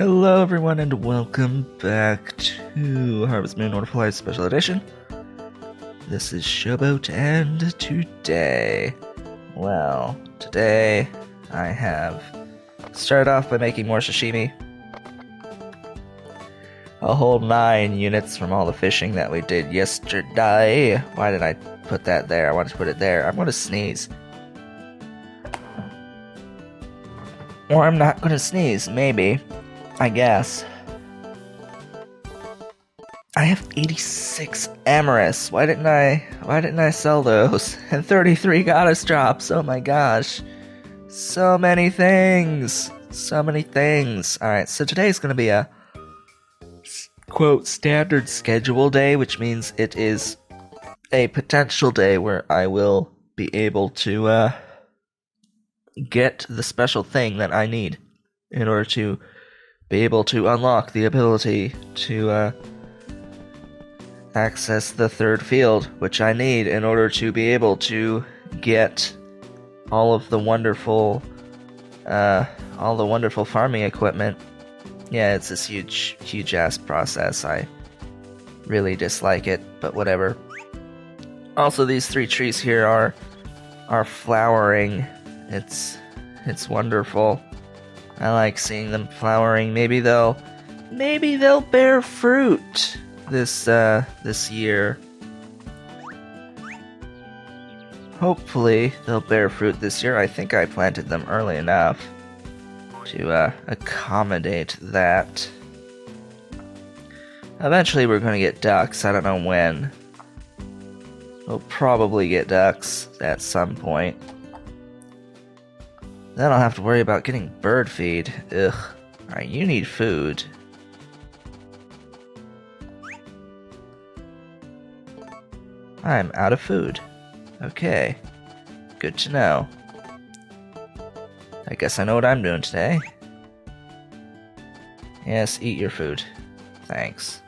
Hello everyone and welcome back to Harvest Moon Fertilizer Special Edition. This is Showboat and today I have started off by making more sashimi. A whole 9 units from all the fishing that we did yesterday. Why did I put that there? I wanted to put it there. I'm gonna sneeze. Or I'm not gonna sneeze, maybe. I guess. I have 86 Amorous. Why didn't I sell those? And 33 Goddess drops. Oh my gosh. So many things. Alright, so today's gonna be a quote standard schedule day, which means it is a potential day where I will be able to get the special thing that I need in order to be able to unlock the ability to access the third field, which I need in order to be able to get all the wonderful farming equipment. Yeah, it's this huge ass process. I really dislike it, but whatever. Also, these 3 trees here are flowering. It's wonderful. I like seeing them flowering. Maybe they'll bear fruit this year. Hopefully they'll bear fruit this year. I think I planted them early enough to accommodate that. Eventually we're going to get ducks. I don't know when. We'll probably get ducks at some point. Then I'll have to worry about getting bird feed. Ugh. Alright, you need food. I'm out of food. Okay. Good to know. I guess I know what I'm doing today. Yes, eat your food. Thanks.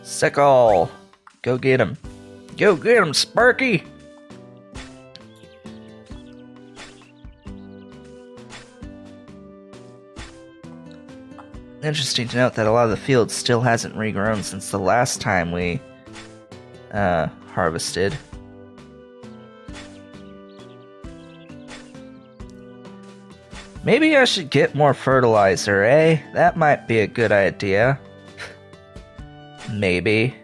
Sickle! Go get him. Go get him, Sparky! Interesting to note that a lot of the field still hasn't regrown since the last time we harvested. Maybe I should get more fertilizer, eh? That might be a good idea. Maybe.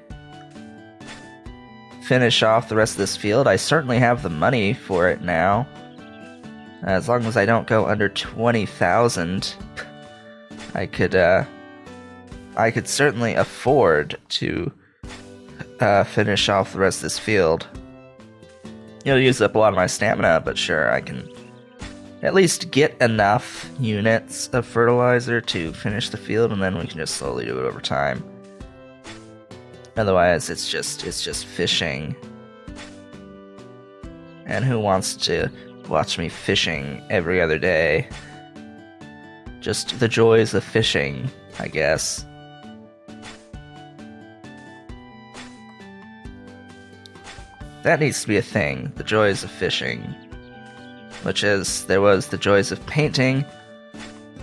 Finish off the rest of this field. I certainly have the money for it now. As long as I don't go under 20,000, I could certainly afford to finish off the rest of this field. It'll use up a lot of my stamina, but sure, I can at least get enough units of fertilizer to finish the field, and then we can just slowly do it over time. Otherwise, it's just fishing. And who wants to watch me fishing every other day? Just the joys of fishing, I guess. That needs to be a thing, the joys of fishing. Which is, there was the joys of painting,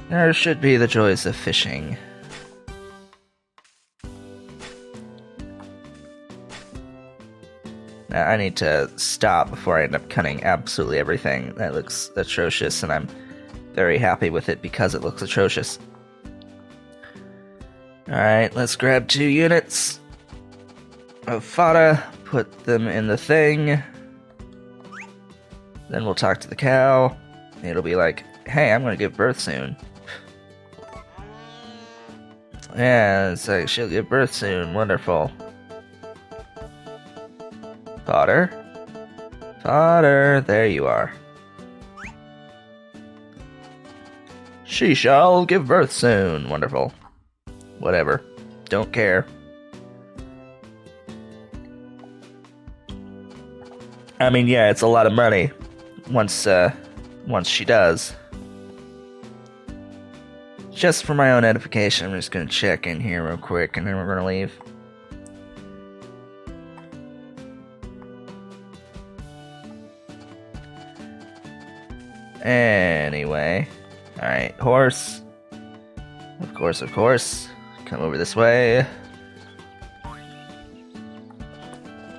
there should be the joys of fishing. Now, I need to stop before I end up cutting absolutely everything. That looks atrocious, and I'm very happy with it because it looks atrocious. Alright, let's grab 2 units of fodder, put them in the thing. Then we'll talk to the cow. It'll be like, hey, I'm gonna give birth soon. Yeah, it's like, she'll give birth soon. Wonderful. Fodder. Fodder, there you are. She shall give birth soon. Wonderful. Whatever. Don't care. I mean, yeah, it's a lot of money once she does. Just for my own edification, I'm just gonna check in here real quick, and then we're gonna leave. Anyway. Alright, horse. Of course. Come over this way.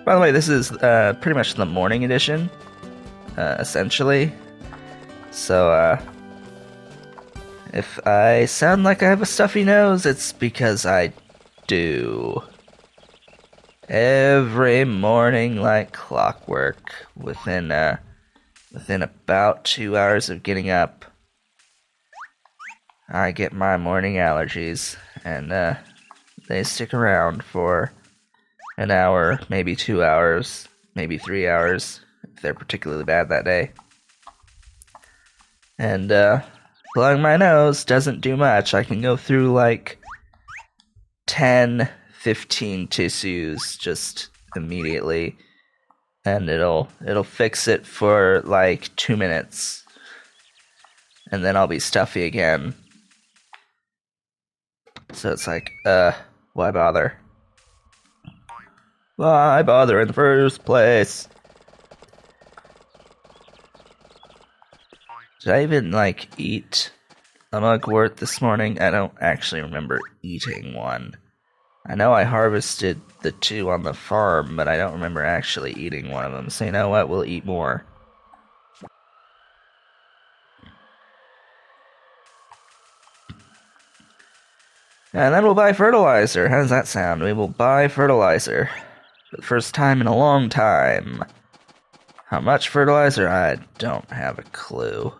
By the way, this is pretty much the morning edition, essentially. So, if I sound like I have a stuffy nose, it's because I do. Every morning like clockwork, within about 2 hours of getting up, I get my morning allergies, and they stick around for an hour, maybe 2 hours, maybe 3 hours, if they're particularly bad that day. And blowing my nose doesn't do much. I can go through like 10, 15 tissues just immediately, and it'll fix it for like 2 minutes, and then I'll be stuffy again. So it's like, why bother? Why bother in the first place? Did I even, like, eat a mugwort this morning? I don't actually remember eating one. I know I harvested the 2 on the farm, but I don't remember actually eating one of them. So you know what? We'll eat more. And then we'll buy fertilizer. How does that sound? We will buy fertilizer. For the first time in a long time. How much fertilizer? I don't have a clue.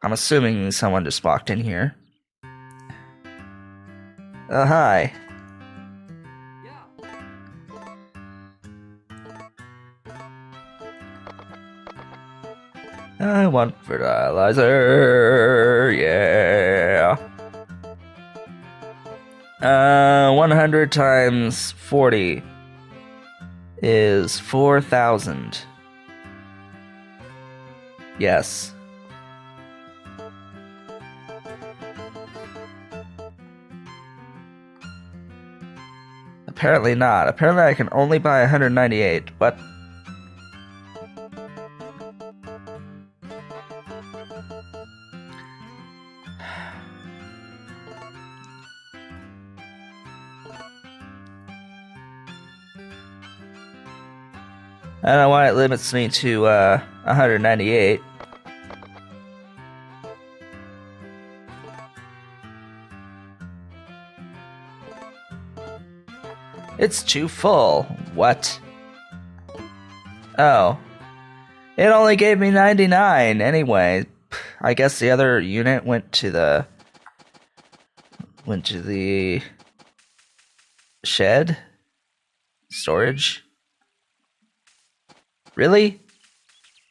I'm assuming someone just walked in here. Hi. I want fertilizer, yeah. 100 times 40 is 4,000. Yes. Apparently not. Apparently I can only buy 198. What? I don't know why it limits me to 198. It's too full. What? Oh. It only gave me 99 anyway. I guess the other unit went to the shed? Storage? Really?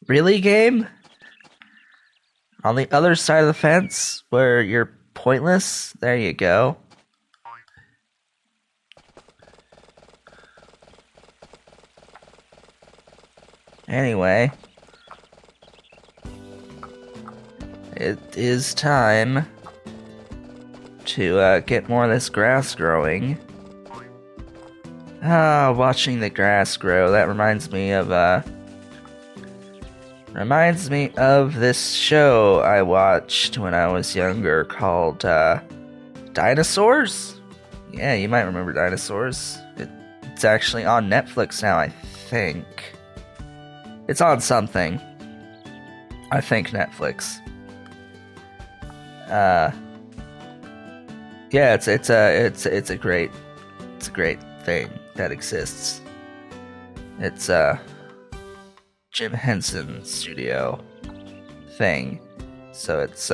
Really, game? On the other side of the fence, where you're pointless? There you go. Anyway. It is time to get more of this grass growing. Watching the grass grow, that reminds me of this show I watched when I was younger called Dinosaurs? Yeah, you might remember Dinosaurs. It's actually on Netflix now, I think. It's on something. I think Netflix. Yeah, it's a great thing that exists. It's Jim Henson studio thing. So it's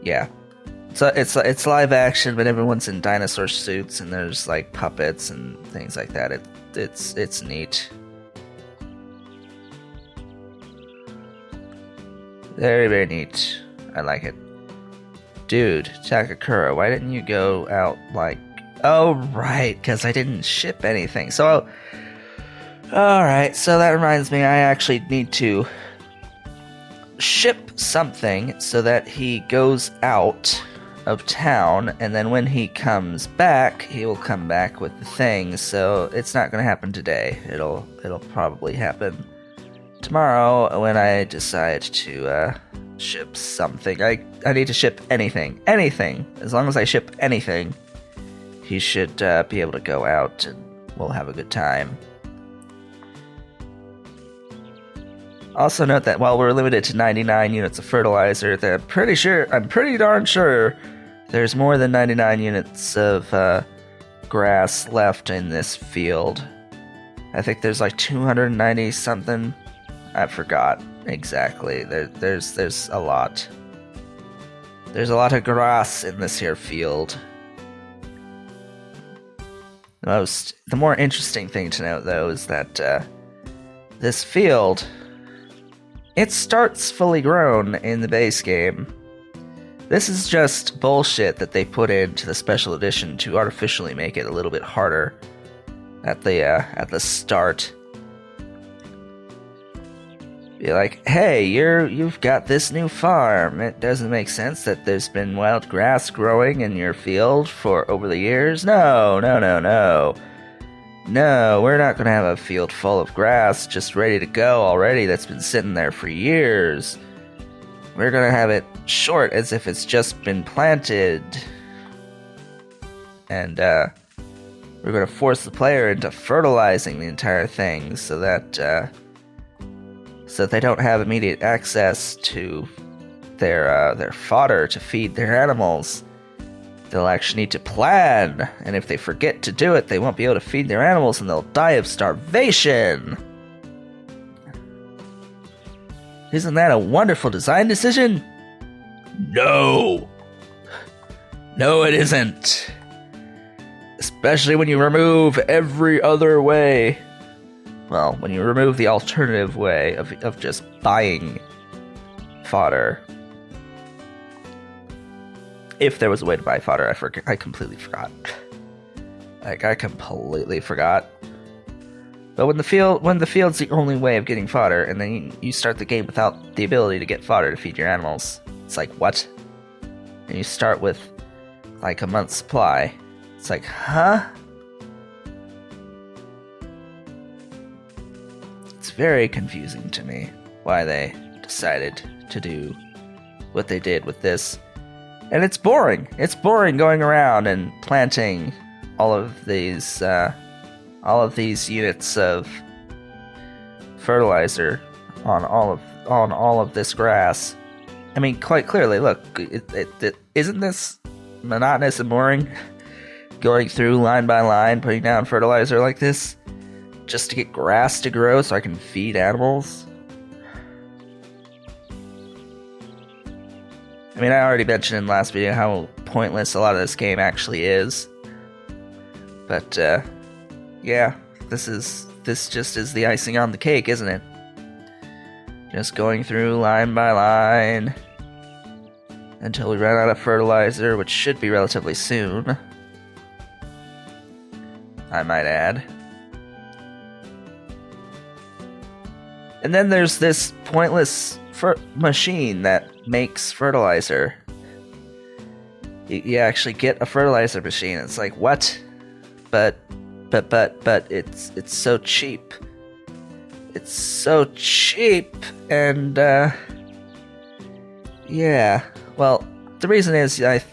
yeah. So it's live action, but everyone's in dinosaur suits and there's like puppets and things like that. It's neat. Very, very neat. I like it. Dude, Takakura, why didn't you go out like... Oh, right, because I didn't ship anything. So, alright, so that reminds me, I actually need to ship something so that he goes out of town, and then when he comes back, he will come back with the things. So it's not going to happen today. It'll probably happen tomorrow when I decide to ship something. I need to ship anything. As long as I ship anything, he should be able to go out and we'll have a good time. Also note that while we're limited to 99 units of fertilizer, I'm pretty darn sure there's more than 99 units of grass left in this field. I think there's like 290 something. I forgot exactly. There's a lot. There's a lot of grass in this here field. The more interesting thing to note, though, is that this field, it starts fully grown in the base game. This is just bullshit that they put into the special edition to artificially make it a little bit harder at the start. Be like, hey, you've got this new farm. It doesn't make sense that there's been wild grass growing in your field for over the years. No, we're not gonna have a field full of grass just ready to go already that's been sitting there for years. We're gonna have it short as if it's just been planted. And we're gonna force the player into fertilizing the entire thing so that they don't have immediate access to their fodder to feed their animals. They'll actually need to plan, and if they forget to do it, they won't be able to feed their animals and they'll die of starvation. Isn't that a wonderful design decision? No, it isn't. Especially when you remove every other way. Well, when you remove the alternative way of just buying fodder. If there was a way to buy fodder, I completely forgot. I completely forgot. But when the field's the only way of getting fodder, and then you start the game without the ability to get fodder to feed your animals, it's like, what? And you start with like a month's supply. It's like, huh? It's very confusing to me why they decided to do what they did with this. And it's boring. It's boring going around and planting all of these units of fertilizer on all of this grass. I mean, quite clearly, look, isn't this monotonous and boring? Going through line by line, putting down fertilizer like this, just to get grass to grow so I can feed animals. I mean, I already mentioned in the last video how pointless a lot of this game actually is. But, yeah, this just is the icing on the cake, isn't it? Just going through line by line until we run out of fertilizer, which should be relatively soon, I might add. And then there's this pointless machine that makes fertilizer. You actually get a fertilizer machine. It's like, what? But it's so cheap. It's so cheap, and yeah. Well, the reason is I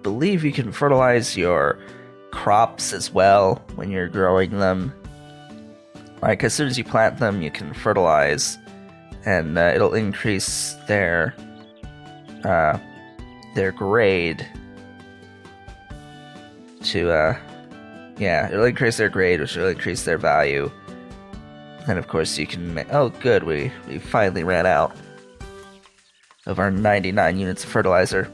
believe you can fertilize your crops as well when you're growing them. Like, as soon as you plant them, you can fertilize, and it'll increase their grade to, it'll increase their grade, which will increase their value. And of course you can make, oh good, we finally ran out of our 99 units of fertilizer.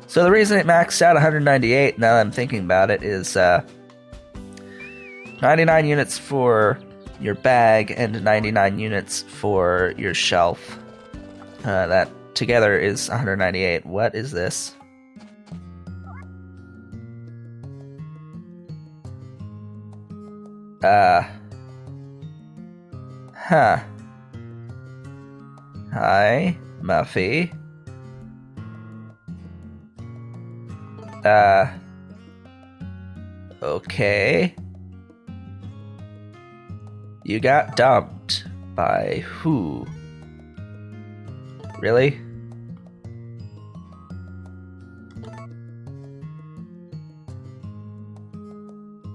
So the reason it maxed out 198, now that I'm thinking about it, is 99 units for your bag and 99 units for your shelf. That together is 198. What is this? Huh. Hi, Muffy. Okay. You got dumped by who? Really?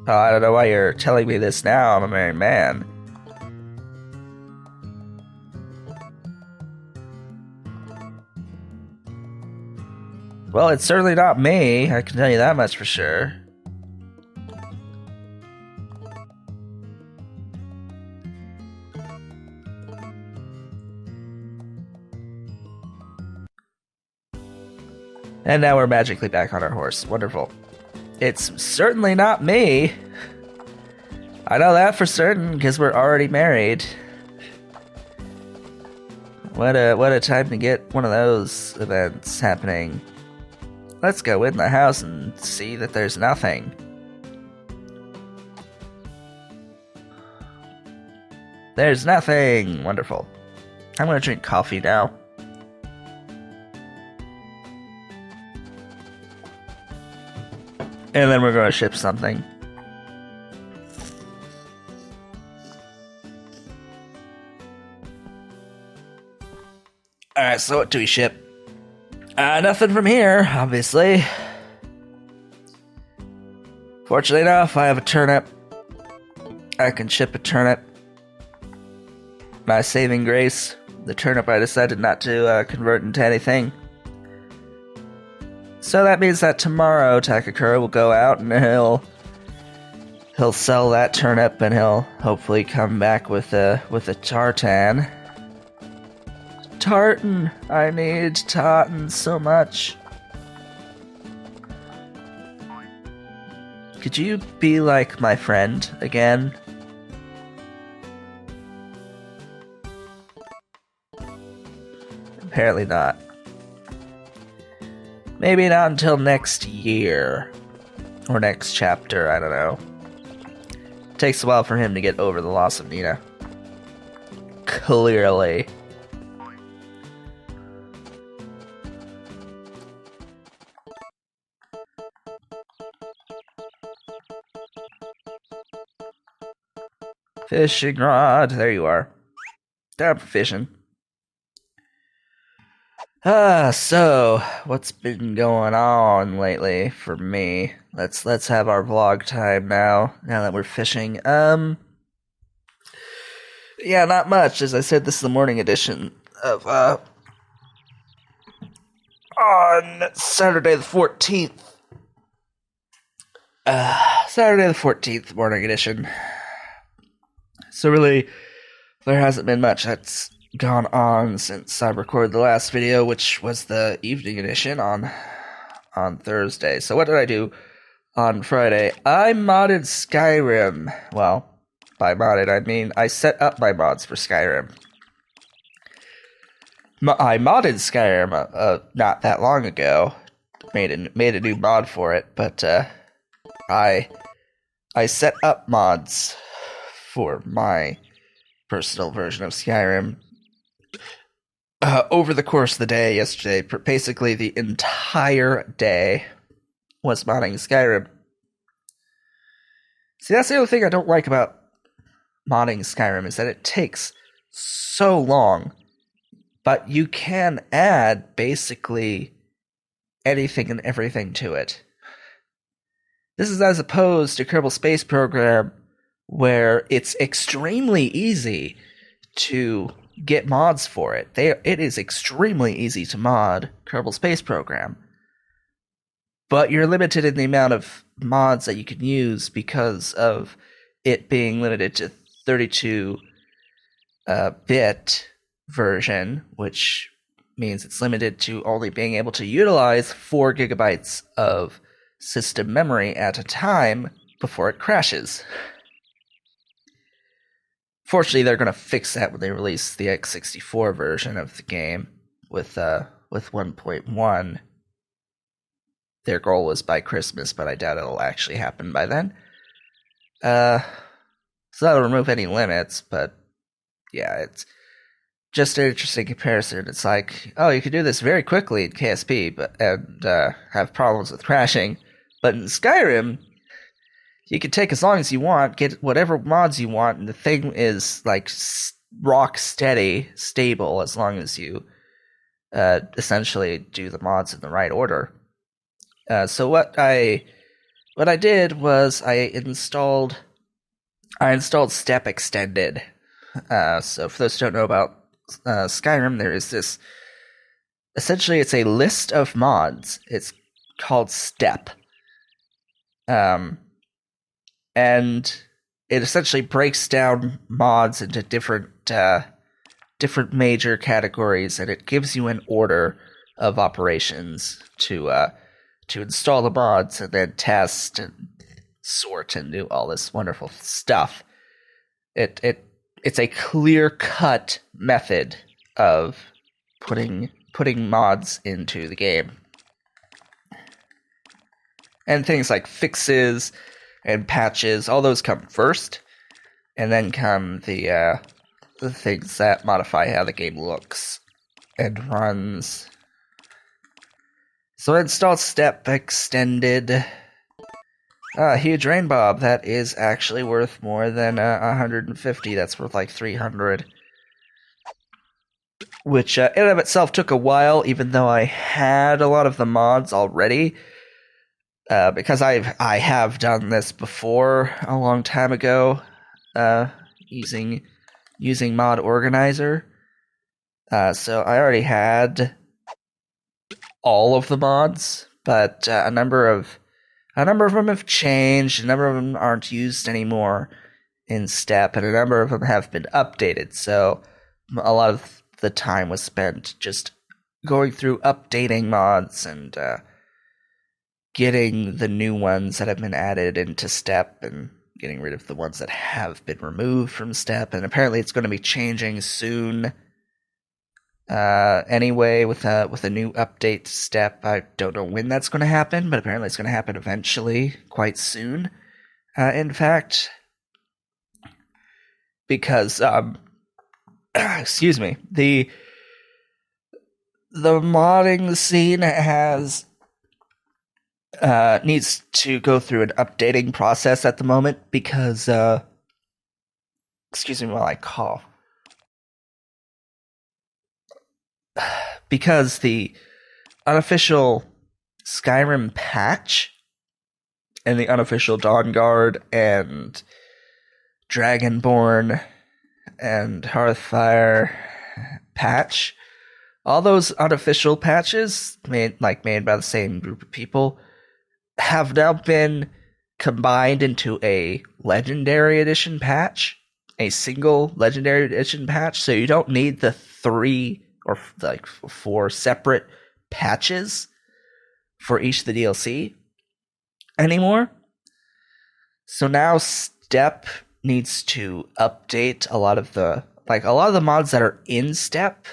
Oh, I don't know why you're telling me this now. I'm a married man. Well, it's certainly not me. I can tell you that much for sure. And now we're magically back on our horse. Wonderful. It's certainly not me. I know that for certain because we're already married. What a time to get one of those events happening. Let's go in the house and see that there's nothing. There's nothing. Wonderful. I'm gonna drink coffee now. And then we're gonna ship something. Alright, so what do we ship? Nothing from here, obviously. Fortunately enough, I have a turnip. I can ship a turnip. My saving grace. The turnip I decided not to convert into anything. So that means that tomorrow Takakura will go out and he'll sell that turnip and he'll hopefully come back with a tartan. Tartan! I need tartan so much. Could you be like my friend again? Apparently not. Maybe not until next year. Or next chapter, I don't know. It takes a while for him to get over the loss of Nina. Clearly. Fishing rod, there you are. Time for fishing. So what's been going on lately for me? Let's have our vlog time now that we're fishing. Yeah, not much. As I said, this is the morning edition of on Saturday the 14th. Saturday the 14th morning edition. So really, there hasn't been much that's gone on since I recorded the last video, which was the evening edition on Thursday. So what did I do on Friday? I modded Skyrim. Well, by modded, I mean I set up my mods for Skyrim. I modded Skyrim not that long ago. Made a new mod for it, but I set up mods for my personal version of Skyrim over the course of the day yesterday. Basically, the entire day was modding Skyrim. See, that's the other thing I don't like about modding Skyrim, is that it takes so long, but you can add basically anything and everything to it. This is as opposed to Kerbal Space Program, where it's extremely easy to get mods for it. It is extremely easy to mod Kerbal Space Program, but you're limited in the amount of mods that you can use because of it being limited to 32-bit version, which means it's limited to only being able to utilize 4 gigabytes of system memory at a time before it crashes. Fortunately, they're going to fix that when they release the x64 version of the game with 1.1. Their goal was by Christmas, but I doubt it'll actually happen by then. So that'll remove any limits, but yeah, just an interesting comparison. It's like, oh, you can do this very quickly in KSP, and have problems with crashing, but in Skyrim, you can take as long as you want, get whatever mods you want, and the thing is like rock steady, stable, as long as you essentially do the mods in the right order. So what I did was I installed Step Extended. So for those who don't know about Skyrim, there is this. Essentially, it's a list of mods. It's called Step. And it essentially breaks down mods into different major categories, and it gives you an order of operations to install the mods and then test and sort and do all this wonderful stuff. It's a clear-cut method of putting mods into the game. And things like fixes and patches, all those come first, and then come the things that modify how the game looks and runs. So I installed Step Extended. Huge rain bob. That is actually worth more than 150. That's worth like 300. Which in and of itself took a while, even though I had a lot of the mods already. Because I have done this before a long time ago, using Mod Organizer. So I already had all of the mods, but a number of them have changed. A number of them aren't used anymore in Step, and a number of them have been updated. So a lot of the time was spent just going through updating mods and getting the new ones that have been added into Step and getting rid of the ones that have been removed from Step. And apparently it's going to be changing soon. Anyway, with a new update to Step. I don't know when that's going to happen, but apparently it's going to happen eventually, quite soon. In fact, because excuse me, the modding scene has needs to go through an updating process at the moment because excuse me while I cough. Because the unofficial Skyrim patch and the unofficial Dawnguard and Dragonborn and Hearthfire patch, all those unofficial patches made by the same group of people have now been combined into a Legendary Edition patch, a single Legendary Edition patch, so you don't need the 3 or like 4 separate patches for each of the DLC anymore. So now Step needs to update a lot of the mods that are in Step.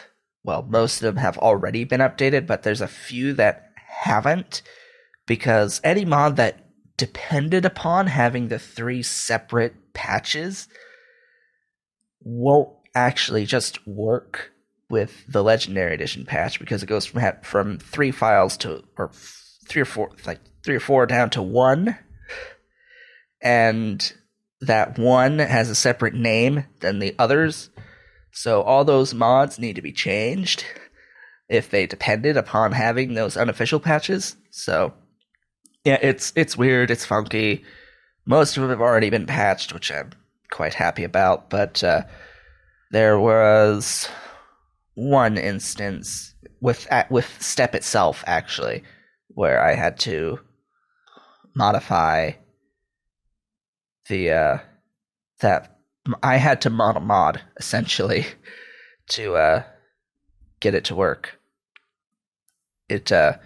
Well, most of them have already been updated, but there's a few that haven't, because any mod that depended upon having the 3 separate patches won't actually just work with the Legendary Edition patch, because it goes from 3 files to, or 3 or 4 down to 1, and that 1 has a separate name than the others. So all those mods need to be changed if they depended upon having those unofficial patches. So yeah, it's weird, it's funky. Most of them have already been patched, which I'm quite happy about, but there was one instance with Step itself, actually, where I had to modify I had to mod a mod, essentially, to get it to work. That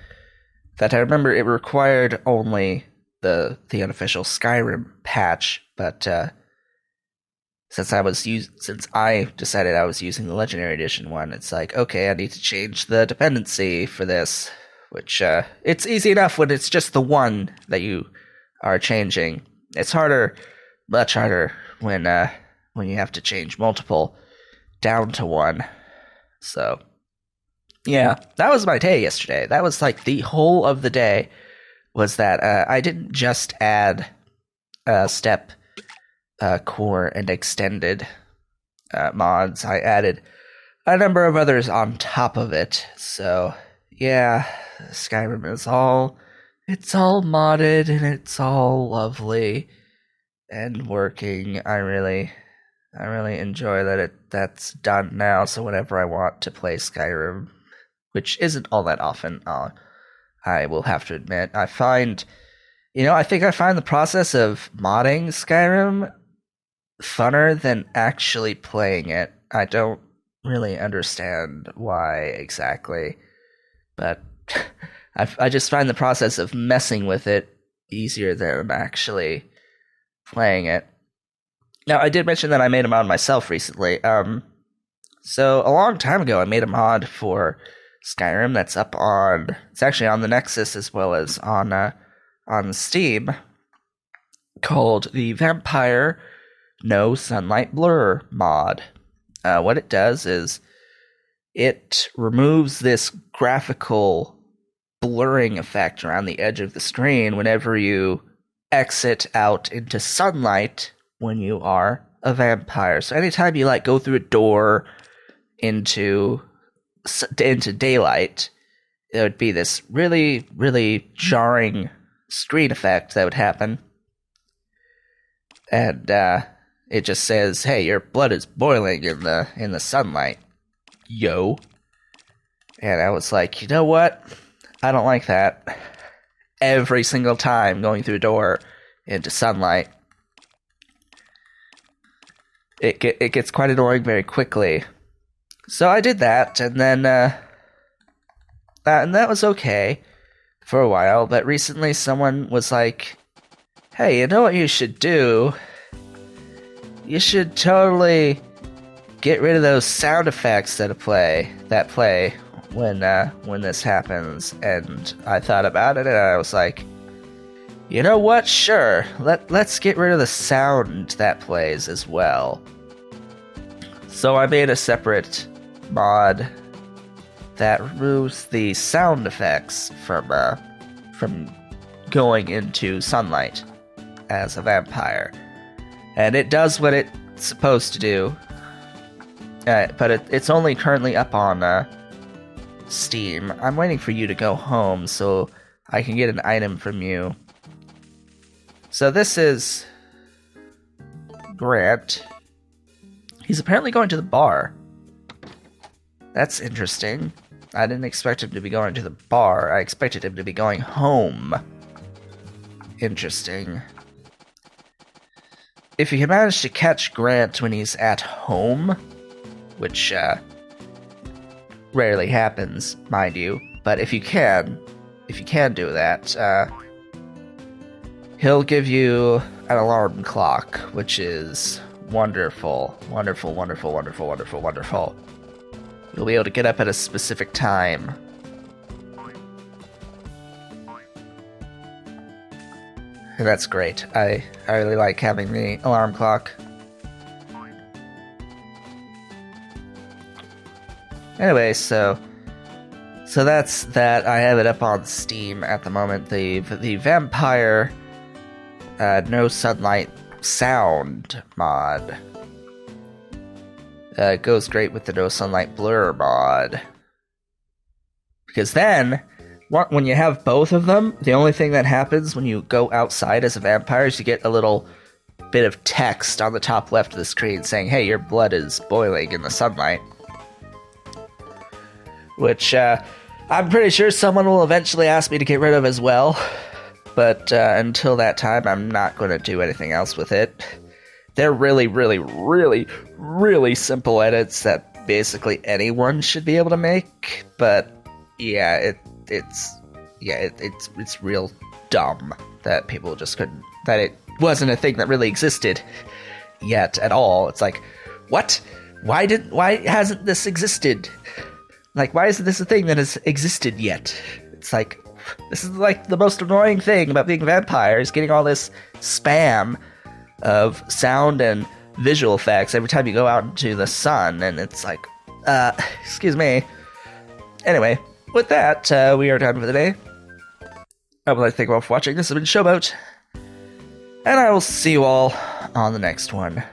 I remember, it required only the unofficial Skyrim patch, but since I decided I was using the Legendary Edition one, it's like, okay, I need to change the dependency for this, which it's easy enough when it's just the one that you are changing. It's harder, much harder, when you have to change multiple down to one. So, yeah, that was my day yesterday. That was like the whole of the day was that I didn't just add step, core, and extended mods. I added a number of others on top of it. So, yeah, Skyrim is it's all modded and it's all lovely and working. I really enjoy that that's done now. So whenever I want to play Skyrim, which isn't all that often, I will have to admit, I think I find the process of modding Skyrim funner than actually playing it. I don't really understand why exactly, but I just find the process of messing with it easier than actually playing it. Now, I did mention that I made a mod myself recently. So a long time ago, I made a mod for Skyrim that's it's actually on the Nexus as well as on Steam, called the Vampire No Sunlight Blur mod. What it does is it removes this graphical blurring effect around the edge of the screen whenever you exit out into sunlight when you are a vampire. So anytime you go through a door into daylight, there would be this really, really jarring screen effect that would happen. And it just says, "Hey, your blood is boiling in the sunlight, yo." And I was like, you know what? I don't like that. Every single time going through a door into sunlight, it gets quite annoying very quickly. So I did that, and then and that was okay for a while. But recently, someone was like, "Hey, you know what you should do? You should totally get rid of those sound effects that play when this happens." And I thought about it, and I was like, you know what? Sure, let's get rid of the sound that plays as well. So I made a separate mod that removes the sound effects from going into sunlight as a vampire, and it does what it's supposed to do. But it's only currently up on Steam. I'm waiting for you to go home so I can get an item from you. So this is Grant. He's apparently going to the bar. That's interesting. I didn't expect him to be going to the bar. I expected him to be going home. Interesting. If you can manage to catch Grant when he's at home, which rarely happens, mind you, but if you can do that, he'll give you an alarm clock, which is wonderful. Wonderful, wonderful, wonderful, wonderful, wonderful. You'll be able to get up at a specific time. And that's great. I really like having the alarm clock. Anyway, so that's that. I have it up on Steam at the moment. The Vampire No Sunlight Sound mod. It goes great with the No Sunlight Blur mod. Because then, when you have both of them, the only thing that happens when you go outside as a vampire is you get a little bit of text on the top left of the screen saying, "Hey, your blood is boiling in the sunlight." Which I'm pretty sure someone will eventually ask me to get rid of as well. But until that time, I'm not going to do anything else with it. They're really, really, really, really simple edits that basically anyone should be able to make. But yeah, it's real dumb that people just couldn't, that it wasn't a thing that really existed yet at all. It's like, what? Why hasn't this existed? Like, why isn't this a thing that has existed yet? It's like, this is like the most annoying thing about being a vampire, is getting all this spam of sound and visual effects every time you go out into the sun, and it's like, Excuse me. Anyway, with that, we are done for the day. I would like to thank you all for watching. This has been Showboat, and I will see you all on the next one.